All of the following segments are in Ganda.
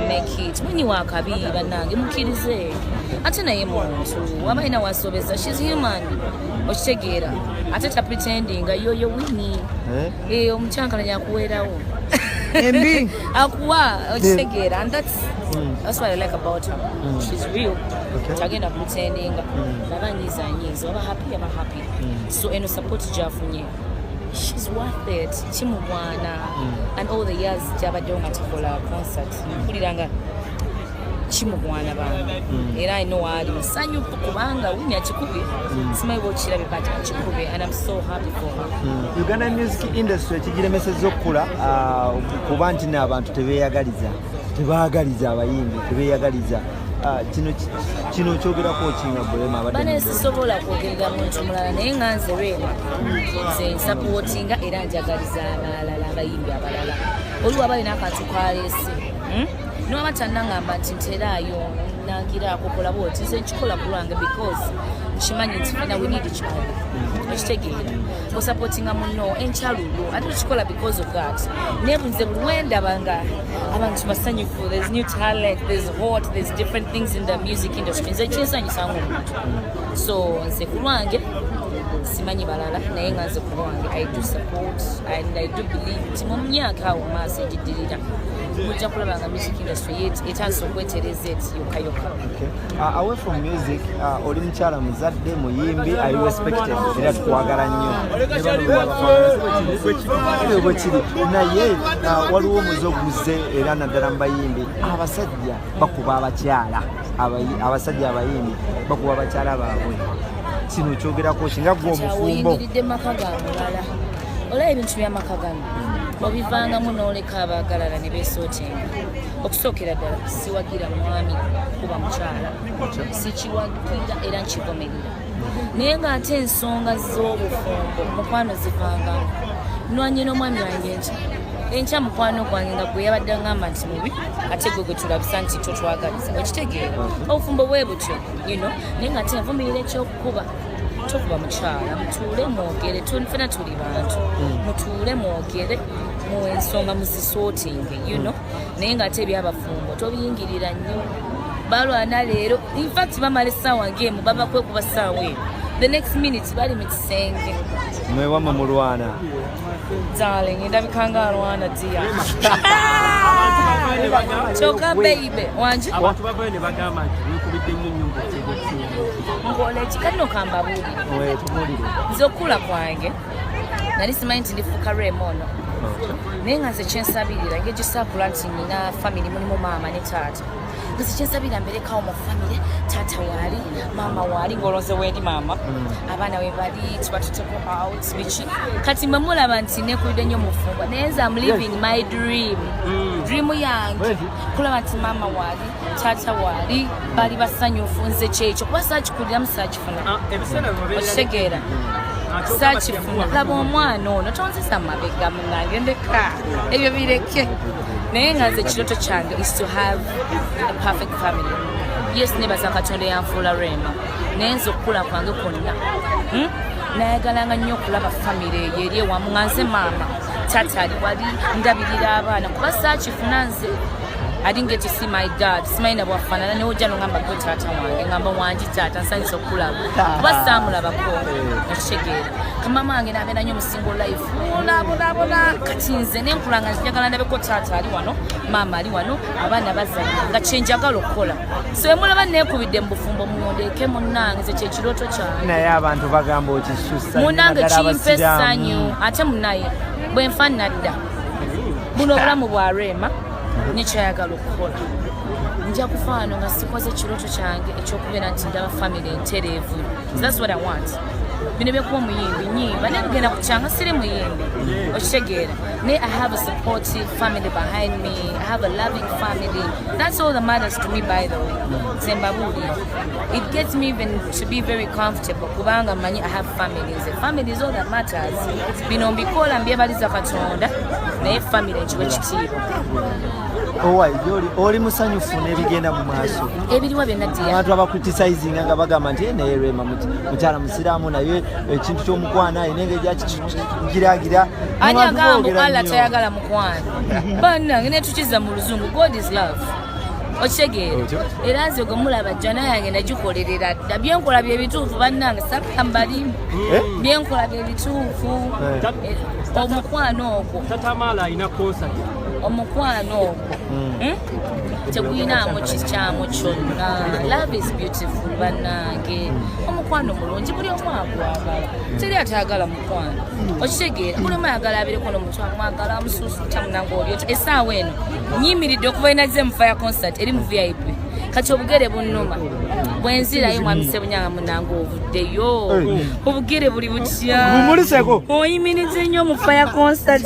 make it when you walk abiba nange mukirize ate naye muntu wabaina wasobeza she's human okitegeera ate ta pretending yoyo wini omuchankala nyakuwerawo embi akuwa okitegeera and that's what I like about her. She's real. Tagenda pretending nabanyiza oba happy so eno support jafunye. She's worth it. Chimubwana and all the years jabadonga tukola concert. Kuliranga chimubwana bana. Era I know ali musanyu kubanga winya chikubi. Simai bochira bibata chikubi and I'm so happy for her. Uganda music industry kigira message zokula kubanti n'abantu tebeyagaliza abayimbi tebeyagaliza kino kyogerako kinga bulema bane sisobola kwogerera muntu mulala naye nganze Rema nze supportinga era njagaliza abalala abayimbi abalala oliwo abalina akantu kalesi n'abatannangamba nti nteraayo nangira akokola bwoti nze nkikola kulwange because nkimanyi nti fena we need each other ekitegeera osupportinga munno enkyalulu ate tukikola because of that nebunze buli wendabanga abantu basanyufu there's new talent there's hot there's different things in the music industry nze kyensanyusa ng'omuntu so nze kulwange simanyi balala naye nga nze kulwange I do support and I do believe nti mu myaka awo maaso egiddirira mujja kulabanga music industry etandise okwetereza eti yokayoka. Away from music oli mukyala muzadde muyimbi are you respected era tukwagala nnyo bwekiri naye waliwo omuze oguze era naddala mu bayimbi abasajja bakuba abakyala abasajja abayimbi bakuba abakyala baabwe kino kyogerako kinga gwe omufumbo oyingiridde maka ga mulala olaba ebintu by'amaka gano obivangamu n'oleka abaagalala ne beesootenga okusookera ddala siwagira mwami kuba mukyala sikiwagira era nkigomerera naye ng'ate ensonga z'obufumbo mukwano zivangamu nwanye n'omwami wange enkya mukwano gwange nga gwe yabadde ngamba nti mubi ate gwe gwe tulabisa nti totwagaliza okitegeera obufumbo bwe butyo naye ng'ate nvumirira ekyokukuba tokuba mukyala mutuule mwogere fena tuli bantu mutuule mwogere mu ensonga muzisootinge naye ng'ate ebyabafumbo tobiyingirira nnyo balwana leero infact bamala essaawa ng'emu baba kwekuba ssaawa eno the next minute bali mu kisenge mwewama mulwana darling ndabikanga alwana dia choka baby wanje abantu babaye ne bagamba nti nikubidde nnyo nyumba ngole kikano kamba buli nzokula kwange nali simanyi nti ndifuuka Rema ono naye nga nze kyensabirira ng'egisakula nti nina family mulimu maama ne taata nze kyensabirira mberekawo mu family taata waali maama waali ng'olonze wendi maama abaana we bali tubatuteko out biki kati mwe mulaba nti nekubidde nnyo mufumba naye nze am living my dream yange kulaba nti maama waali taata waali bali basanyufu nze kyekyo kuba saakikuliramu saakifuna okitegeera saakifuna laba omwana ono tonzisa mabega munange ndeka ebyo bireke naye nga nze kiroto kyange is to have a perfect family. Yes, nebaza Katonda yanfuula Rema naye nze okukula kwange kwonna nayagalanga nnyo okulaba family eyo eri ewamu nga nze maama taata ali wali ndabirira abaana kuba saakifuna nze I didn't get to see my dad. Simaina bwafaanana ne ojja nongamba gwe taata wange ngamba wangi taata nsanyusa okulaba kuba saamulabako nakitegeera kamama wange n'abeera nnyo musingo life olabona kati nze nenkulanga njagala ndabeko taata ali wano maama ali wano abaana bazanya nga kyenjagala okukola so emulaba neekubidde mu bufumbo munondeeke munnange nze kyekirooto kyange naye abantu bagamba okisusa munnange kimpa essanyu ate munnaye bwe nfa nadda buno obulamu bwa Rema nekyayagala okukola nja kufaano nga sikoze ekirooto kyange ekyokubeera nti ndaba family entereevu. That's what I want. Bino byekuba omuyimbi nyimba naye kugenda ku kyanga siri muyimbi okitegeera naye I have a supportive family behind me. I have a loving family. That's all that matters to me, by the way. Zembabuulira it gets me even to be very comfortable kubanga manyi I have families. Family is all that matters. Bino mbikola mbyebaliza Katonda naye family nkiwe ekitiibwa. oli musanyufu n'ebigenda mu maaso ebiriwa byonna abantu abakritisayizinga nga bagamba nti naye Rema mukyala musiraamu naye ekintu ky'omukwana ayina engeri gyakigiragira ani agamba Allah tayagala mukwano bannange netukiza mu luzungu God is love okitegeera era nze gwe mulaba jjana yange nagikolerera dda byenkola bye bituufu bannange sakambali byenkola bye bituufu omukwano ogwo Taata Amaal alina concert omukwano ogwo teguyinaamu kikyamu kyonna. Love is beautiful bannange. Omukwano mulungi buli omu agwagala teri atayagala mukwano okitegeera buli omu ayagala abireko n'omuntu amwagala amusuusuta munange oli essaawa eno nyimiridde okuva enaze mu fire concert eri mu VIP kati obugere bunnuma bwenzirayo mwami Ssebunyanga munange ovuddeyo obugere buli butya bumuliseko oyimirize nnyo mu fire concert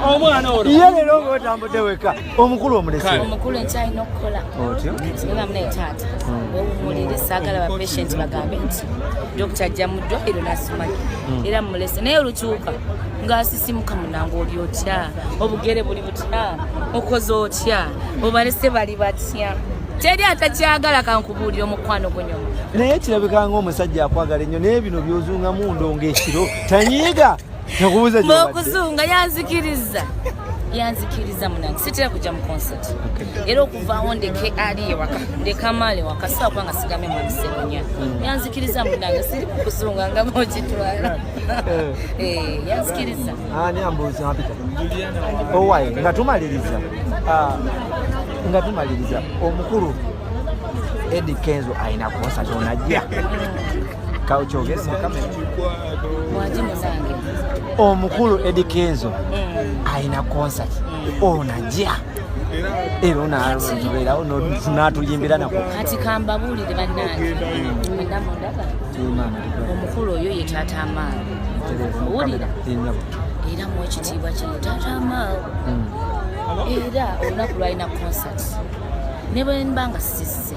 omwana ono ye leero ng'otambudde weka omukulu omulese omukulu enkyalina okukola otyo nga munaye taata wewumulire saagala ba patient bagambe nti dokita ajja mu ddwaliro n'asumaki era mulese naye olukyuka ng'asisimuka munange oli otya obugere buli butya okoze otya obalese bali batya teri atakyagala kankubuulira omukwano gunyoma naye kirabika ng'omusajja akwagala ennyo naye bino byozunga mundo ng'ekiro tanyiiga nakubuuza okuzunga yanzikiriza munange sitera kujja mu concert era okuvaawo ndeke ali ewaka ndeka Amaal ewaka sawa kubanga sigame mwami Ssebunya yanzikiriza munange siri kuzunga nga mukitwala yanzikiriza ani ambuuza apita owaye nga tumaliriza omukulu Eddy Kenzo ayina concert onajja kaukyogere mu kamera mwaji munange omukulu Eddy Kenzo ayina concert onajja era onatubeerawo n'atuyimbira nako kati kambabuulire bannange mundaba omukulu oyo ye Taata Amaal owulira era mu ekitiibwa kye Taata Amaal era olunaku lwalina concert ne bwe mba nga sizze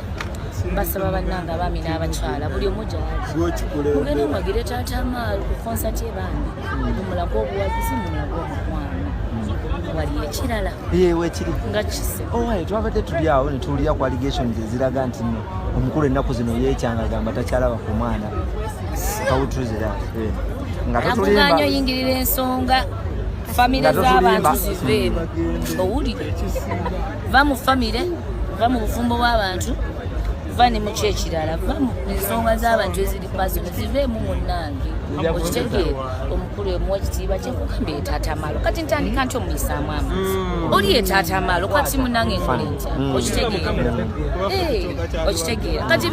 mbasaba bannange abaami n'abakyala buli omu gyali mugende mwagire Taata Amaal ku concert ebandi mulago obuwagizi mulago omukwano wali ekirala yewe ekiri nga kise owaye twabadde tuli awo ne tuwulira ku allegations eziraga nti omukulu ennaku zino yeekyanga agamba takyalaba ku mwana kawutuzira nga tutulimba oyingirira ensonga famire z'abantu ziveemu owulire va mu famire va mu bufumbo bw'abantu va ne mu kyekirala va mu ensonga z'abantu eziri pasono ziveemu munnange okitegeera omukulu emuwa ekitiibwa kyekugambye Taata Amaal kati ntandika nti omuyisaamu amazzi oli ye Taata Amaal kati munnange nkole ntya okitegeera okitegeera kati